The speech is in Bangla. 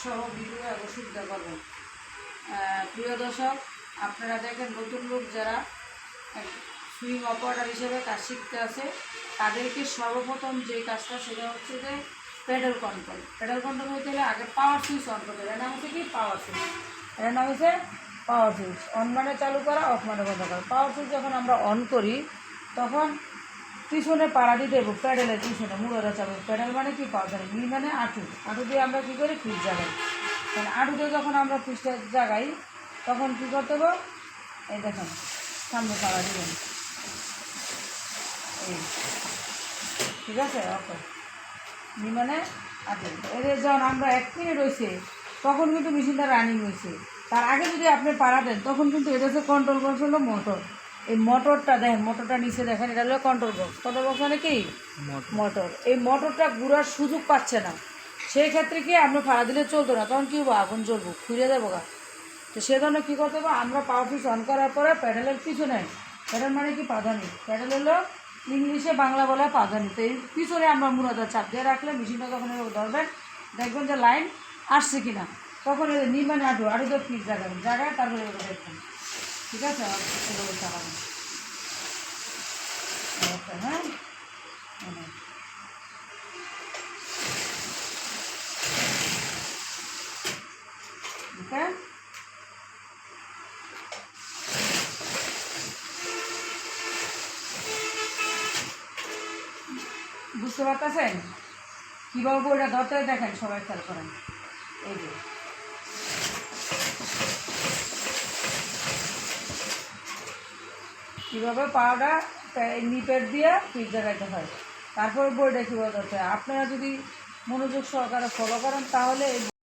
সহ ভিডিও এবং সুবিধা পাবেন। প্রিয় দর্শক, আপনারা দেখেন নতুন লোক যারা সুইং অপারেটর হিসেবে কাজ শিখতে আছে তাদেরকে সর্বপ্রথম যে কাজটা সেটা হচ্ছে যে প্যাডেল কন্ট্রোল। প্যাডেল কন্ট্রোল হতে হলে আগে পাওয়ার সুইচ অন করতে হবে। এর নাম হচ্ছে কি পাওয়ার সুইচ। এর নাম হচ্ছে পাওয়ার সুইচ। অন মানে চালু করা, অফ মানে বন্ধ করা। পাওয়ার সুইচ যখন আমরা অন করি তখন পিছনে পাড়া দিতে দেবো, প্যাডেলের পিছনে মুড়োটা চালাবো। প্যাডেল মানে কি পাওয়া নি মানে আঁটু, আঁটু দিয়ে আমরা কী করি ফিট জাগাই। কারণ আঁটুতে যখন আমরা ফিটটা জাগাই তখন কী করতে হবে, এই দেখেন সামনে পাড়া দিবেন, এই ঠিক আছে। ওকে, নি মানে আঁটু। এদের যখন আমরা 1 মিনিট হয়েছে তখন কিন্তু মেশিনটা রানিং হয়েছে। তার আগে যদি আপনি পাড়া দেন তখন কিন্তু এটা হচ্ছে কন্ট্রোল বক্স, হলো মোটর। এই মোটরটা দেখেন, মোটরটা নিচে দেখেন, এটা হলো কন্ট্রোল বক্স। কন্ট্রোল বক্স মানে কি মোটর। এই মোটরটা ঘুরার সুযোগ পাচ্ছে না, সেই ক্ষেত্রে কি আমরা ফাড়া দিলে চলতো না, তখন কী হবো, আগুন জ্বলবো, খুঁড়ে যাবো গা। তো সেজন্য কী করতে হবে, আমরা পাওয়ার সুইচ অন করার পরে প্যাডেলের পিছনে, প্যাডেল মানে কি পাদানি, প্যাডেল হলো ইংলিশে বাংলা বলে পাদানি। তো এই পিছনে আমরা মুড়াটা চাপ দিয়ে রাখলে মেশিনটা যখন ধরবেন দেখবেন যে লাইন আসছে কিনা। তখন নি মানে আঁটু, আঁটুতে ফিট জায়গায় জায়গায় তারপরে এগুলো দেখবেন, ঠিক আছে। এগুলো চালাবেন, হ্যাঁ। ওকে, বুঝতে পারতেছেন কীভাবে বইটা ধরতে দেখেন, সবাই খেয়াল করেন। এই যে কীভাবে পাওয়াটা নিপেট দিয়ে ফিট জায়গাতে হয়, তারপরে বইটা কীভাবে ধরতে হয়। আপনারা যদি মনোযোগ সহকারে ফলো করেন তাহলে